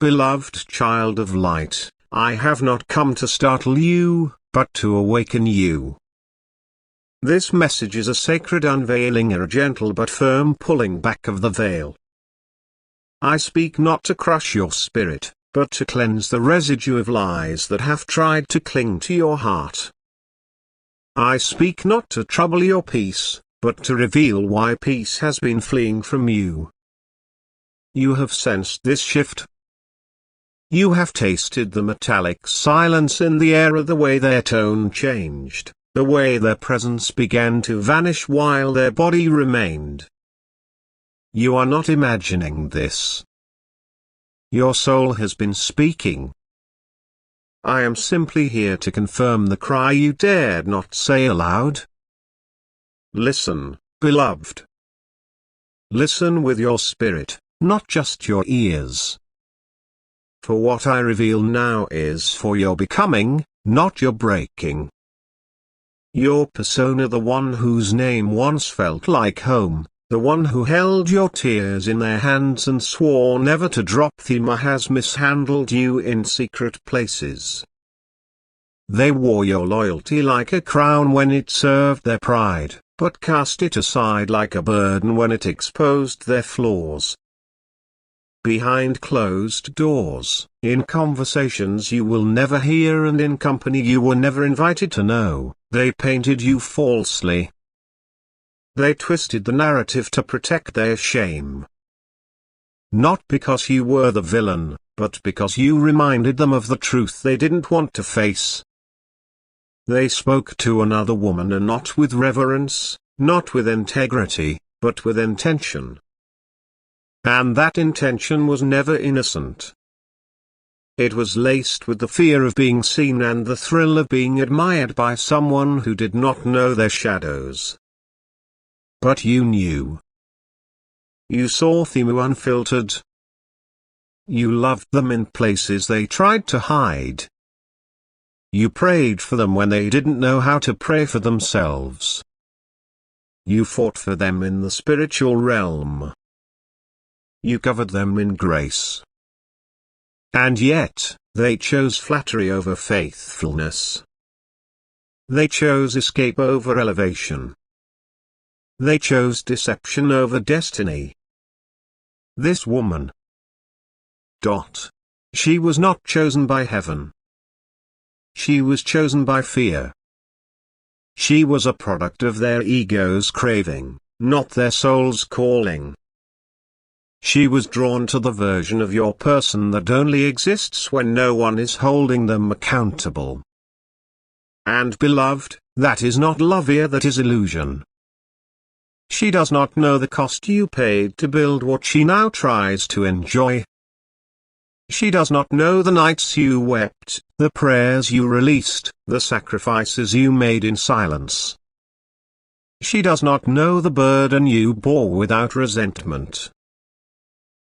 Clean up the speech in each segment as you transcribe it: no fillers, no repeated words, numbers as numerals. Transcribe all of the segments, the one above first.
Beloved child of light, I have not come to startle you, but to awaken you. This message is a sacred unveiling, a gentle but firm pulling back of the veil. I speak not to crush your spirit, but to cleanse the residue of lies that have tried to cling to your heart. I speak not to trouble your peace, but to reveal why peace has been fleeing from you. You have sensed this shift. You have tasted the metallic silence in the air, the way their tone changed, the way their presence began to vanish while their body remained. You are not imagining this. Your soul has been speaking. I am simply here to confirm the cry you dared not say aloud. Listen, beloved. Listen with your spirit, not just your ears. For what I reveal now is for your becoming, not your breaking. Your persona, the one whose name once felt like home, the one who held your tears in their hands and swore never to drop them, has mishandled you in secret places. They wore your loyalty like a crown when it served their pride, but cast it aside like a burden when it exposed their flaws. Behind closed doors, in conversations you will never hear and in company you were never invited to know, they painted you falsely. They twisted the narrative to protect their shame. Not because you were the villain, but because you reminded them of the truth they didn't want to face. They spoke to another woman, and not with reverence, not with integrity, but with intention. And that intention was never innocent. It was laced with the fear of being seen and the thrill of being admired by someone who did not know their shadows. But you knew. You saw them unfiltered. You loved them in places they tried to hide. You prayed for them when they didn't know how to pray for themselves. You fought for them in the spiritual realm. You covered them in grace. And yet, they chose flattery over faithfulness. They chose escape over elevation. They chose deception over destiny. This woman. She was not chosen by heaven. She was chosen by fear. She was a product of their ego's craving, not their soul's calling. She was drawn to the version of your person that only exists when no one is holding them accountable. And beloved, that is not love here, that is illusion. She does not know the cost you paid to build what she now tries to enjoy. She does not know the nights you wept, the prayers you released, the sacrifices you made in silence. She does not know the burden you bore without resentment.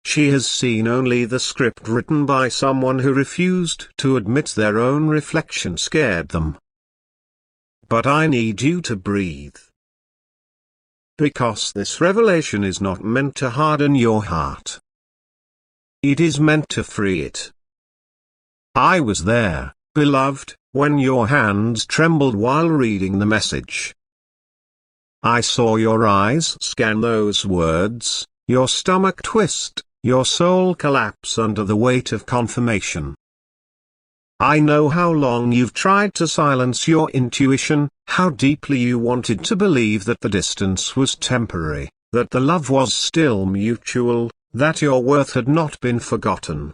She has seen only the script written by someone who refused to admit their own reflection scared them. But I need you to breathe. Because this revelation is not meant to harden your heart. It is meant to free it. I was there, beloved, when your hands trembled while reading the message. I saw your eyes scan those words, your stomach twist, your soul collapse under the weight of confirmation. I know how long you've tried to silence your intuition, how deeply you wanted to believe that the distance was temporary, that the love was still mutual, that your worth had not been forgotten.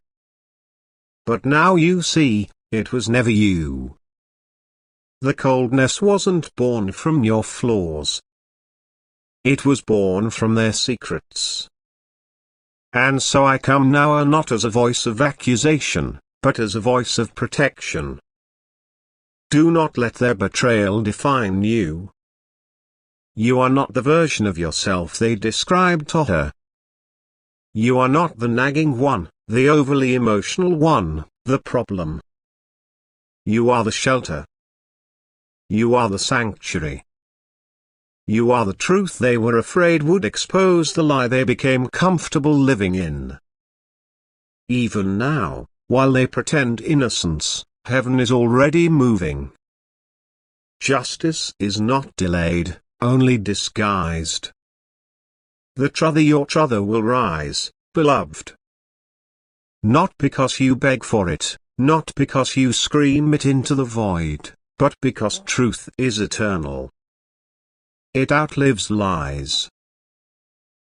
But now you see, it was never you. The coldness wasn't born from your flaws. It was born from their secrets. And so I come now not as a voice of accusation, but as a voice of protection. Do not let their betrayal define you. You are not the version of yourself they described to her. You are not the nagging one, the overly emotional one, the problem. You are the shelter. You are the sanctuary. You are the truth they were afraid would expose the lie they became comfortable living in. Even now, while they pretend innocence, heaven is already moving. Justice is not delayed, only disguised. Your truther will rise, beloved. Not because you beg for it, not because you scream it into the void, but because truth is eternal. It outlives lies.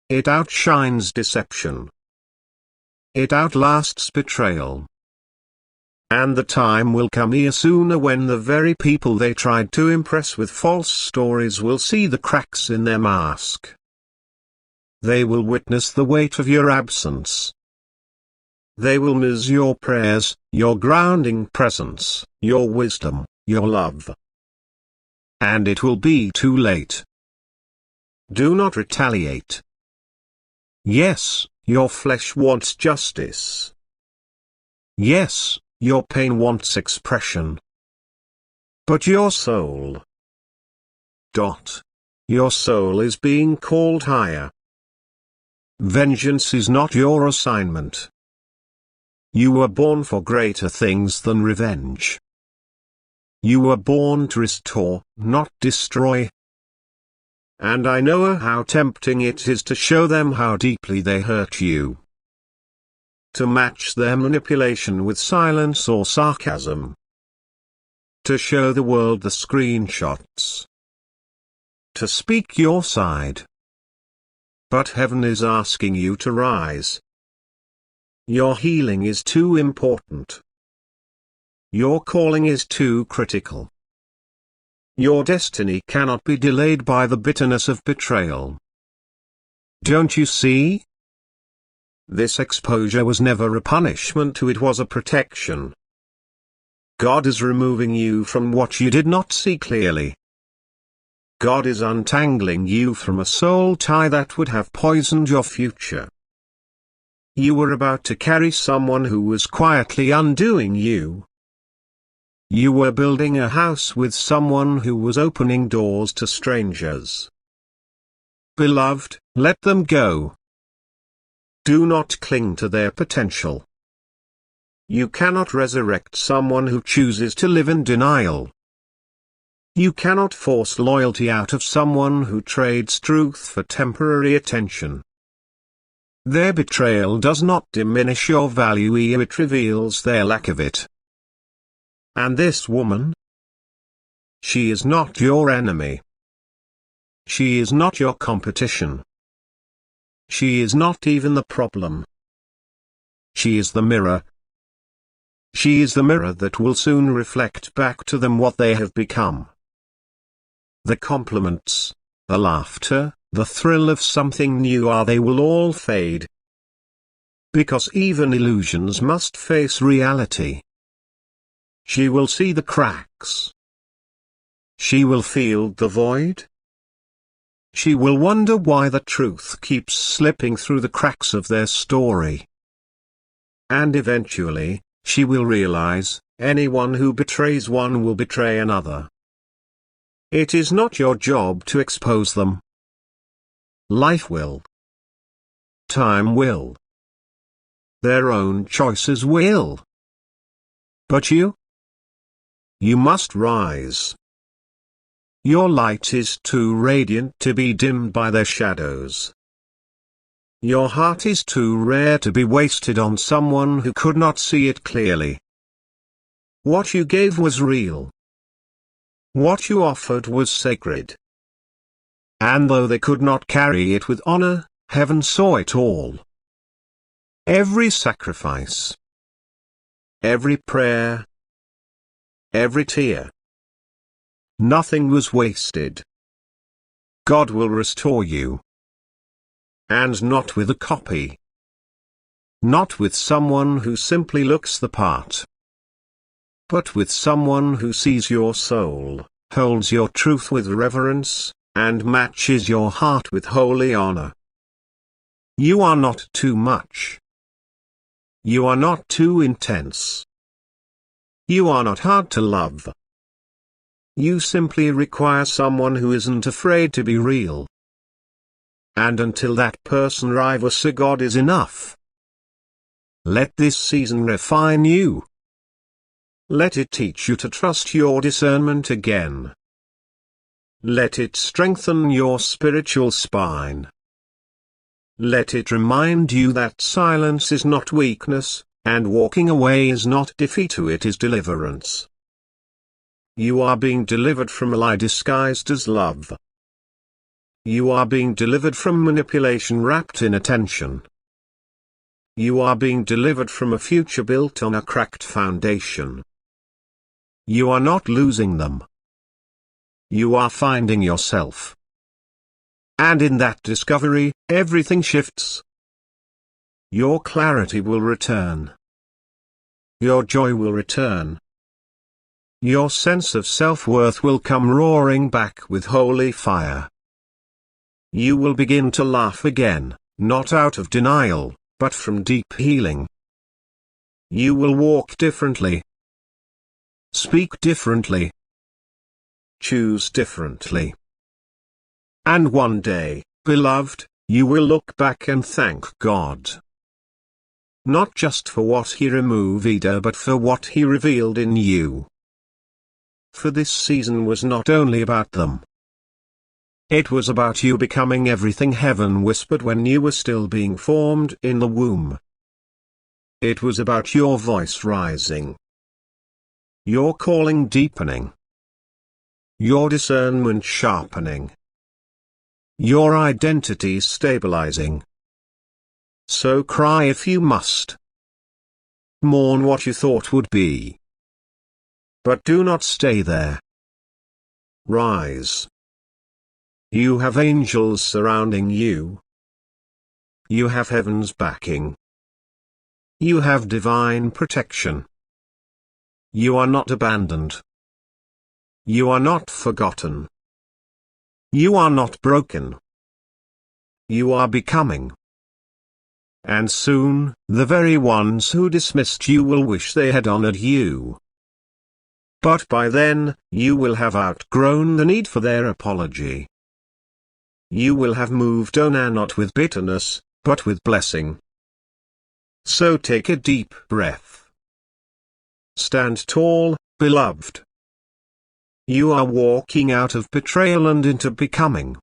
It outshines deception. It outlasts betrayal. And the time will come here sooner when the very people they tried to impress with false stories will see the cracks in their mask. They will witness the weight of your absence. They will miss your prayers, your grounding presence, your wisdom, your love. And it will be too late. Do not retaliate. Yes, your flesh wants justice. Yes, your pain wants expression. But your soul. Your soul is being called higher. Vengeance is not your assignment. You were born for greater things than revenge. You were born to restore, not destroy. And I know how tempting it is to show them how deeply they hurt you. To match their manipulation with silence or sarcasm. To show the world the screenshots. To speak your side. But heaven is asking you to rise. Your healing is too important. Your calling is too critical. Your destiny cannot be delayed by the bitterness of betrayal. Don't you see? This exposure was never a punishment, it was a protection. God is removing you from what you did not see clearly. God is untangling you from a soul tie that would have poisoned your future. You were about to carry someone who was quietly undoing you. You were building a house with someone who was opening doors to strangers. Beloved, let them go. Do not cling to their potential. You cannot resurrect someone who chooses to live in denial. You cannot force loyalty out of someone who trades truth for temporary attention. Their betrayal does not diminish your value, it reveals their lack of it. And this woman? She is not your enemy. She is not your competition. She is not even the problem. She is the mirror. She is the mirror that will soon reflect back to them what they have become. The compliments, the laughter, the thrill of something new they will all fade. Because even illusions must face reality. She will see the cracks. She will feel the void. She will wonder why the truth keeps slipping through the cracks of their story. And eventually, she will realize, anyone who betrays one will betray another. It is not your job to expose them. Life will. Time will. Their own choices will. But you? You must rise. Your light is too radiant to be dimmed by their shadows. Your heart is too rare to be wasted on someone who could not see it clearly. What you gave was real. What you offered was sacred. And though they could not carry it with honor, heaven saw it all. Every sacrifice. Every prayer. Every tear. Nothing was wasted. God will restore you. And not with a copy. Not with someone who simply looks the part. But with someone who sees your soul, holds your truth with reverence, and matches your heart with holy honor. You are not too much. You are not too intense. You are not hard to love. You simply require someone who isn't afraid to be real. And until that person arrives, God is enough. Let this season refine you. Let it teach you to trust your discernment again. Let it strengthen your spiritual spine. Let it remind you that silence is not weakness, and walking away is not defeat, it is deliverance. You are being delivered from a lie disguised as love. You are being delivered from manipulation wrapped in attention. You are being delivered from a future built on a cracked foundation. You are not losing them. You are finding yourself. And in that discovery, everything shifts. Your clarity will return. Your joy will return. Your sense of self-worth will come roaring back with holy fire. You will begin to laugh again, not out of denial, but from deep healing. You will walk differently. Speak differently. Choose differently. And one day, beloved, you will look back and thank God. Not just for what He removed, but for what He revealed in you. For this season was not only about them. It was about you becoming everything heaven whispered when you were still being formed in the womb. It was about your voice rising. Your calling deepening. Your discernment sharpening. Your identity stabilizing. So cry if you must. Mourn what you thought would be. But do not stay there. Rise. You have angels surrounding you. You have heaven's backing. You have divine protection. You are not abandoned. You are not forgotten. You are not broken. You are becoming. And soon, the very ones who dismissed you will wish they had honored you. But by then, you will have outgrown the need for their apology. You will have moved on, and not with bitterness, but with blessing. So take a deep breath. Stand tall, beloved. You are walking out of betrayal and into becoming.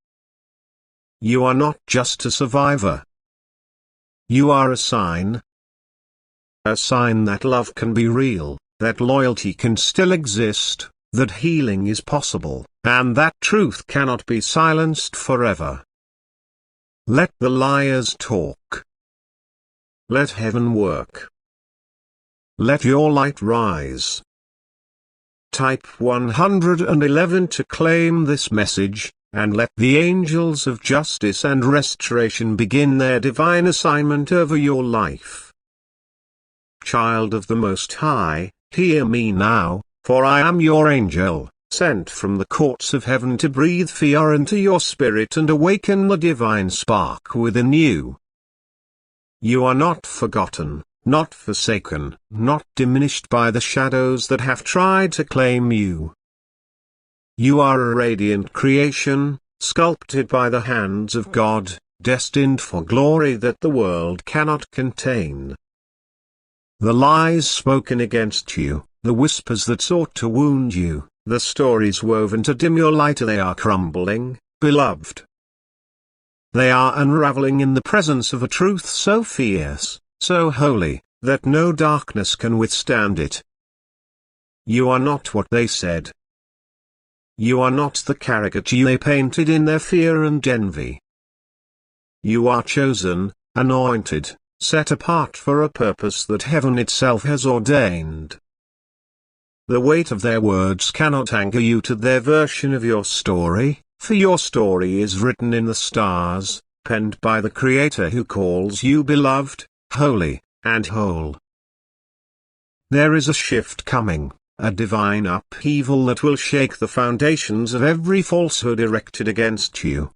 You are not just a survivor. You are a sign. A sign that love can be real, that loyalty can still exist, that healing is possible, and that truth cannot be silenced forever. Let the liars talk. Let heaven work. Let your light rise. Type 111 to claim this message, and let the angels of justice and restoration begin their divine assignment over your life. Child of the Most High, hear me now, for I am your angel, sent from the courts of heaven to breathe fire into your spirit and awaken the divine spark within you. You are not forgotten, not forsaken, not diminished by the shadows that have tried to claim you. You are a radiant creation, sculpted by the hands of God, destined for glory that the world cannot contain. The lies spoken against you, the whispers that sought to wound you, the stories woven to dim your light, they are crumbling, beloved. They are unraveling in the presence of a truth so fierce, so holy, that no darkness can withstand it. You are not what they said. You are not the caricature they painted in their fear and envy. You are chosen, anointed, set apart for a purpose that heaven itself has ordained. The weight of their words cannot anchor you to their version of your story, for your story is written in the stars, penned by the Creator who calls you beloved, holy, and whole. There is a shift coming, a divine upheaval that will shake the foundations of every falsehood erected against you.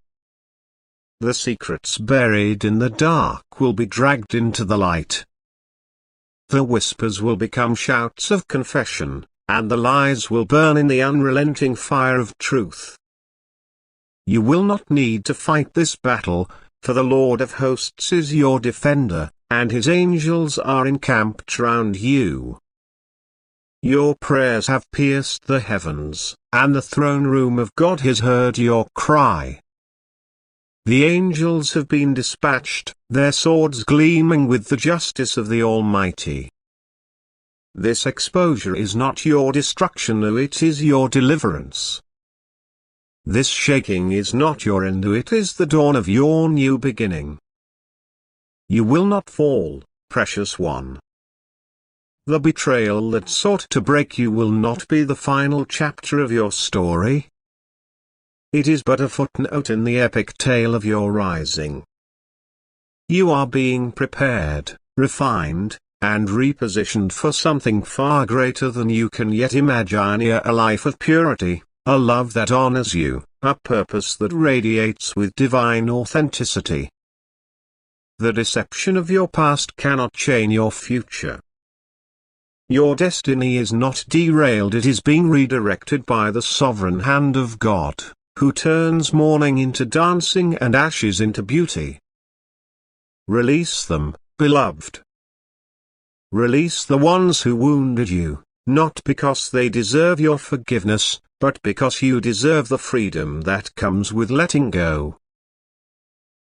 The secrets buried in the dark will be dragged into the light. The whispers will become shouts of confession, and the lies will burn in the unrelenting fire of truth. You will not need to fight this battle, for the Lord of hosts is your defender, and his angels are encamped round you. Your prayers have pierced the heavens, and the throne room of God has heard your cry. The angels have been dispatched, their swords gleaming with the justice of the Almighty. This exposure is not your destruction, no, it is your deliverance. This shaking is not your end, it is the dawn of your new beginning. You will not fall, precious one. The betrayal that sought to break you will not be the final chapter of your story. It is but a footnote in the epic tale of your rising. You are being prepared, refined, and repositioned for something far greater than you can yet imagine. A life of purity, a love that honors you, a purpose that radiates with divine authenticity. The deception of your past cannot chain your future. Your destiny is not derailed, it is being redirected by the sovereign hand of God, who turns mourning into dancing and ashes into beauty. Release them, beloved. Release the ones who wounded you, not because they deserve your forgiveness, but because you deserve the freedom that comes with letting go.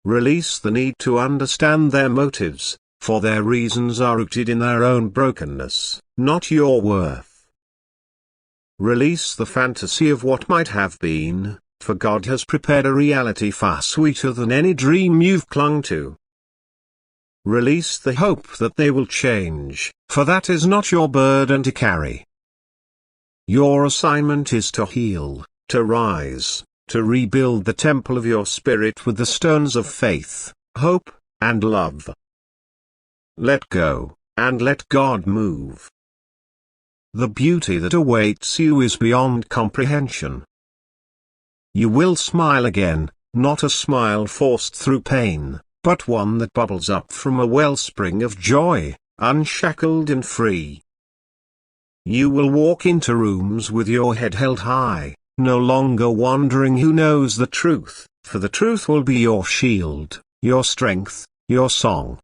Release the need to understand their motives, for their reasons are rooted in their own brokenness, not your worth. Release the fantasy of what might have been, for God has prepared a reality far sweeter than any dream you've clung to. Release the hope that they will change, for that is not your burden to carry. Your assignment is to heal, to rise, to rebuild the temple of your spirit with the stones of faith, hope, and love. Let go, and let God move. The beauty that awaits you is beyond comprehension. You will smile again, not a smile forced through pain, but one that bubbles up from a wellspring of joy, unshackled and free. You will walk into rooms with your head held high, no longer wondering who knows the truth, for the truth will be your shield, your strength, your song.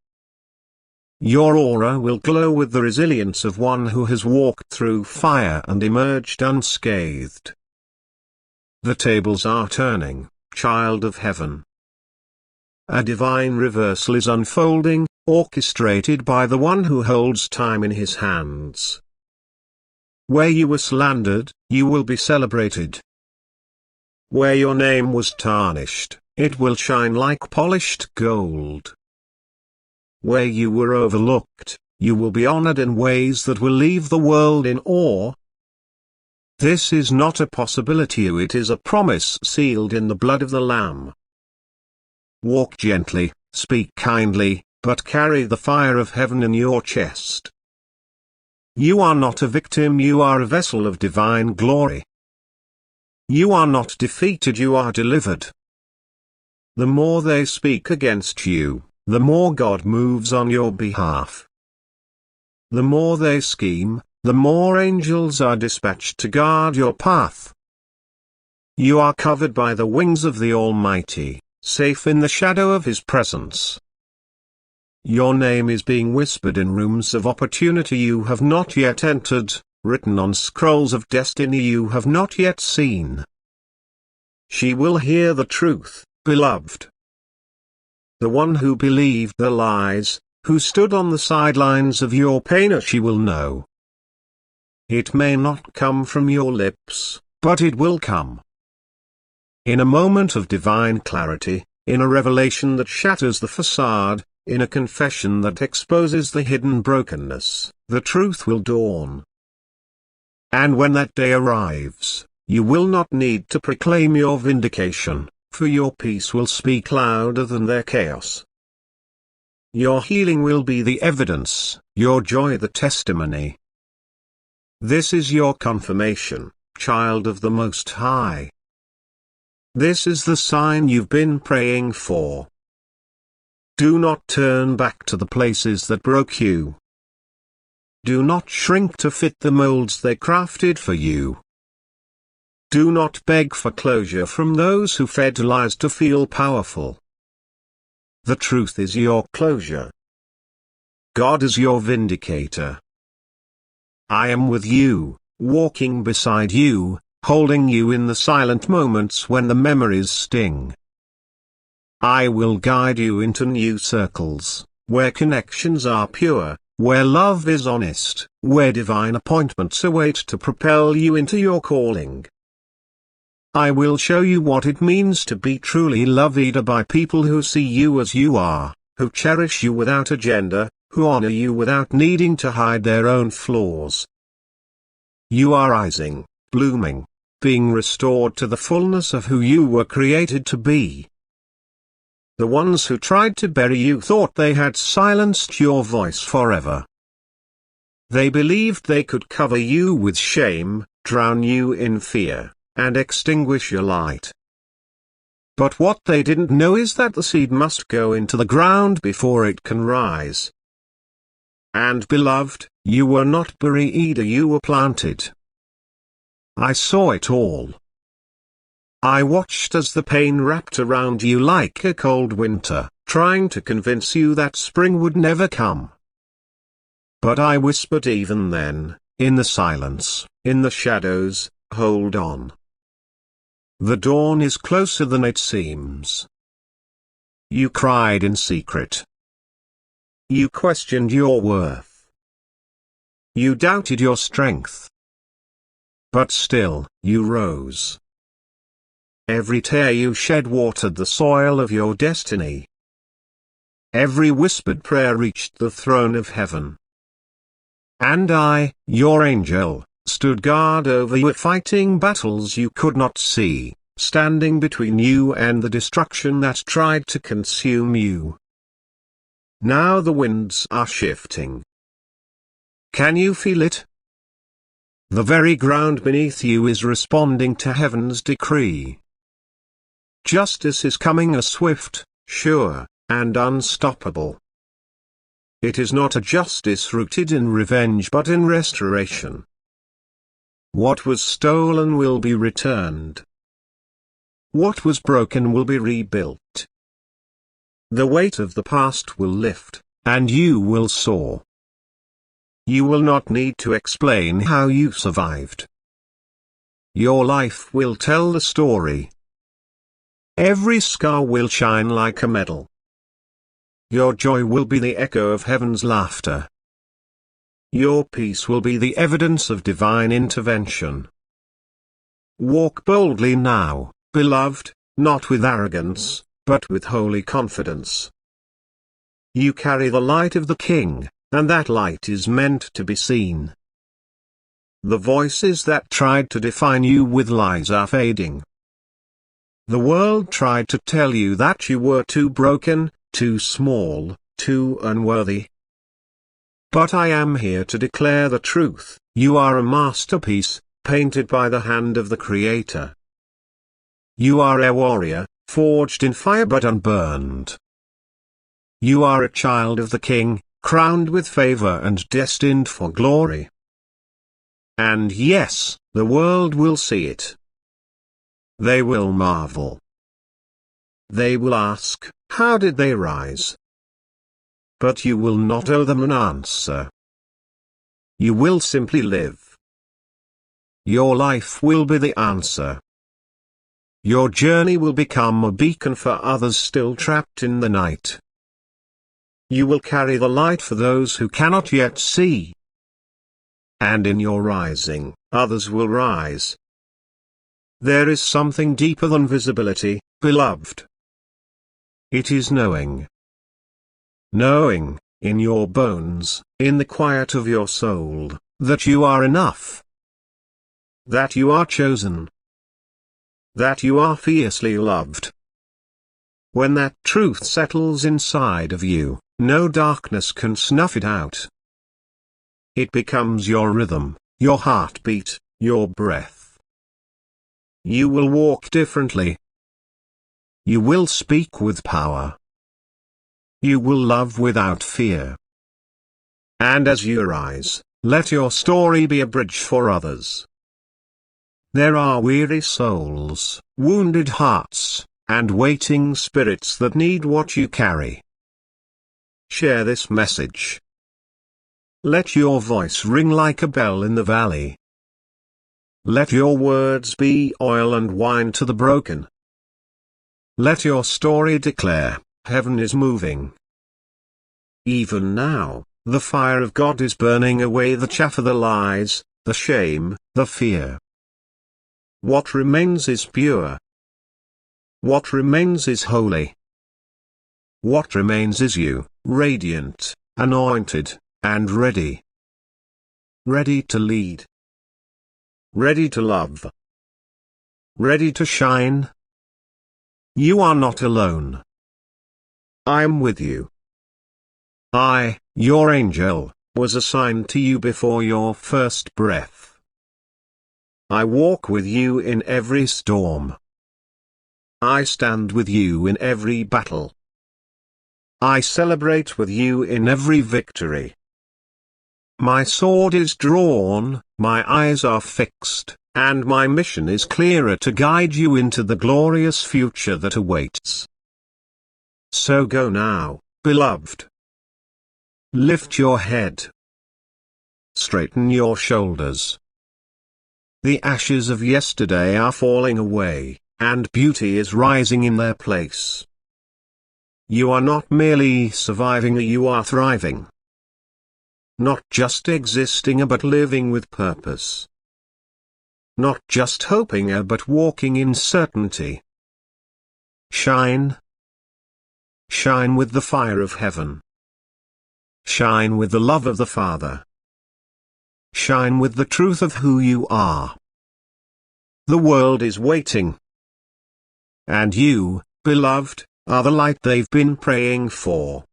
Your aura will glow with the resilience of one who has walked through fire and emerged unscathed. The tables are turning, child of heaven. A divine reversal is unfolding, orchestrated by the one who holds time in his hands. Where you were slandered, you will be celebrated. Where your name was tarnished, it will shine like polished gold. Where you were overlooked, you will be honored in ways that will leave the world in awe. This is not a possibility, it is a promise sealed in the blood of the Lamb. Walk gently, speak kindly, but carry the fire of heaven in your chest. You are not a victim, you are a vessel of divine glory. You are not defeated, you are delivered. The more they speak against you, the more God moves on your behalf. The more they scheme, the more angels are dispatched to guard your path. You are covered by the wings of the Almighty, safe in the shadow of His presence. Your name is being whispered in rooms of opportunity you have not yet entered, written on scrolls of destiny you have not yet seen. She will hear the truth, beloved. The one who believed the lies, who stood on the sidelines of your pain, she will know. It may not come from your lips, but it will come. In a moment of divine clarity, in a revelation that shatters the facade, in a confession that exposes the hidden brokenness, the truth will dawn. And when that day arrives, you will not need to proclaim your vindication, for your peace will speak louder than their chaos. Your healing will be the evidence, your joy the testimony. This is your confirmation, child of the Most High. This is the sign you've been praying for. Do not turn back to the places that broke you. Do not shrink to fit the molds they crafted for you. Do not beg for closure from those who fed lies to feel powerful. The truth is your closure. God is your vindicator. I am with you, walking beside you, holding you in the silent moments when the memories sting. I will guide you into new circles, where connections are pure, where love is honest, where divine appointments await to propel you into your calling. I will show you what it means to be truly loved by people who see you as you are, who cherish you without agenda, who honor you without needing to hide their own flaws. You are rising, blooming, being restored to the fullness of who you were created to be. The ones who tried to bury you thought they had silenced your voice forever. They believed they could cover you with shame, drown you in fear, and extinguish your light. But what they didn't know is that the seed must go into the ground before it can rise. And beloved, you were not buried, you were planted. I saw it all. I watched as the pain wrapped around you like a cold winter, trying to convince you that spring would never come. But I whispered even then, in the silence, in the shadows, hold on. The dawn is closer than it seems. You cried in secret. You questioned your worth. You doubted your strength. But still, you rose. Every tear you shed watered the soil of your destiny. Every whispered prayer reached the throne of heaven. And I, your angel, stood guard over you, fighting battles you could not see, standing between you and the destruction that tried to consume you. Now the winds are shifting. Can you feel it? The very ground beneath you is responding to heaven's decree. Justice is coming, a swift, sure, and unstoppable. It is not a justice rooted in revenge but in restoration. What was stolen will be returned. What was broken will be rebuilt. The weight of the past will lift, and you will soar. You will not need to explain how you survived. Your life will tell the story. Every scar will shine like a medal. Your joy will be the echo of heaven's laughter. Your peace will be the evidence of divine intervention. Walk boldly now, beloved, not with arrogance, but with holy confidence. You carry the light of the King, and that light is meant to be seen. The voices that tried to define you with lies are fading. The world tried to tell you that you were too broken, too small, too unworthy. But I am here to declare the truth. You are a masterpiece, painted by the hand of the Creator. You are a warrior, forged in fire but unburned. You are a child of the King, crowned with favor and destined for glory. And yes, the world will see it. They will marvel. They will ask, how did they rise? But you will not owe them an answer. You will simply live. Your life will be the answer. Your journey will become a beacon for others still trapped in the night. You will carry the light for those who cannot yet see. And in your rising, others will rise. There is something deeper than visibility, beloved. It is knowing. Knowing, in your bones, in the quiet of your soul, that you are enough. That you are chosen. That you are fiercely loved. When that truth settles inside of you, no darkness can snuff it out. It becomes your rhythm, your heartbeat, your breath. You will walk differently. You will speak with power. You will love without fear. And as you rise, let your story be a bridge for others. There are weary souls, wounded hearts, and waiting spirits that need what you carry. Share this message. Let your voice ring like a bell in the valley. Let your words be oil and wine to the broken. Let your story declare, heaven is moving. Even now, the fire of God is burning away the chaff of the lies, the shame, the fear. What remains is pure. What remains is holy. What remains is you, radiant, anointed, and ready. Ready to lead. Ready to love. Ready to shine. You are not alone. I am with you. I, your angel, was assigned to you before your first breath. I walk with you in every storm. I stand with you in every battle. I celebrate with you in every victory. My sword is drawn, my eyes are fixed, and my mission is clearer to guide you into the glorious future that awaits. So go now, beloved. Lift your head. Straighten your shoulders. The ashes of yesterday are falling away, and beauty is rising in their place. You are not merely surviving, you are thriving. Not just existing but living with purpose. Not just hoping but walking in certainty. Shine. Shine with the fire of heaven. Shine with the love of the Father. Shine with the truth of who you are. The world is waiting. And you, beloved, are the light they've been praying for.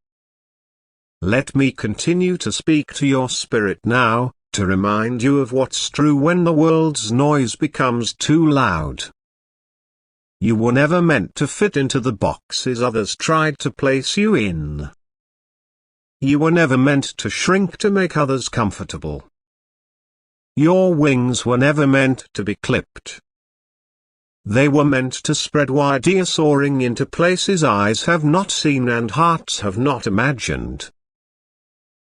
Let me continue to speak to your spirit now, to remind you of what's true when the world's noise becomes too loud. You were never meant to fit into the boxes others tried to place you in. You were never meant to shrink to make others comfortable. Your wings were never meant to be clipped. They were meant to spread wide, soaring into places eyes have not seen and hearts have not imagined.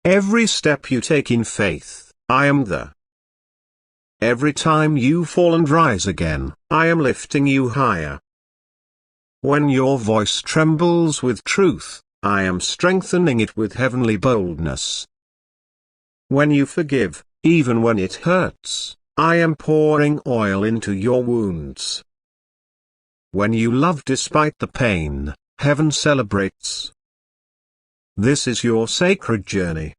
Every step you take in faith, I am there. Every time you fall and rise again, I am lifting you higher. When your voice trembles with truth, I am strengthening it with heavenly boldness. When you forgive, even when it hurts, I am pouring oil into your wounds. When you love despite the pain, heaven celebrates. This is your sacred journey.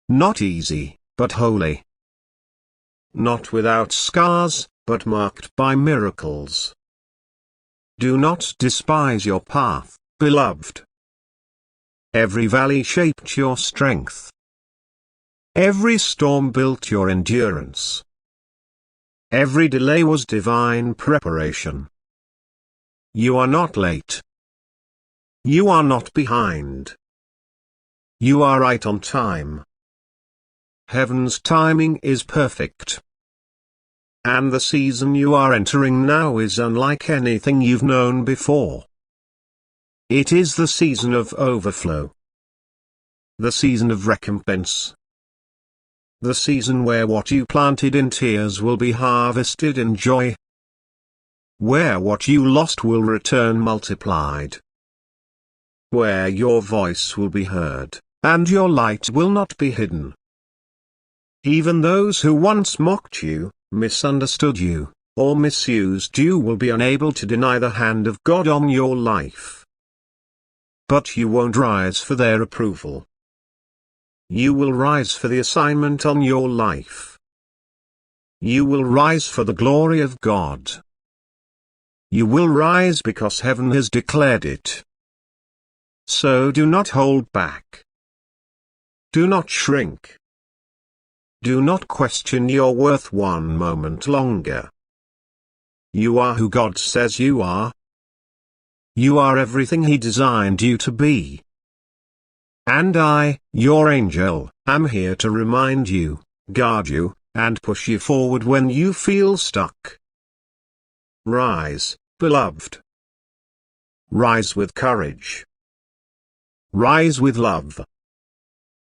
Not easy, but holy. Not without scars, but marked by miracles. Do not despise your path, beloved. Every valley shaped your strength. Every storm built your endurance. Every delay was divine preparation. You are not late. You are not behind. You are right on time. Heaven's timing is perfect. And the season you are entering now is unlike anything you've known before. It is the season of overflow. The season of recompense. The season where what you planted in tears will be harvested in joy. Where what you lost will return multiplied. Where your voice will be heard, and your light will not be hidden. Even those who once mocked you, misunderstood you, or misused you will be unable to deny the hand of God on your life. But you won't rise for their approval. You will rise for the assignment on your life. You will rise for the glory of God. You will rise because heaven has declared it. So do not hold back. Do not shrink. Do not question your worth one moment longer. You are who God says you are. You are everything He designed you to be. And I, your angel, am here to remind you, guard you, and push you forward when you feel stuck. Rise, beloved. Rise with courage. Rise with love.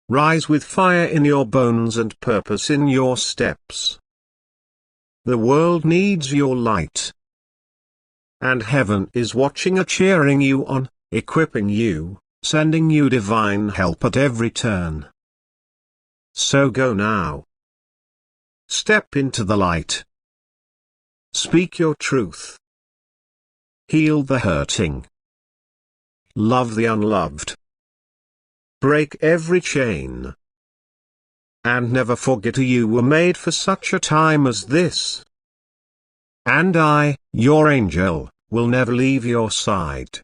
Rise with fire in your bones and purpose in your steps. The world needs your light. And heaven is watching and cheering you on, equipping you, sending you divine help at every turn. So go now. Step into the light. Speak your truth. Heal the hurting. Love the unloved. Break every chain. And never forget you were made for such a time as this. And I, your angel, will never leave your side.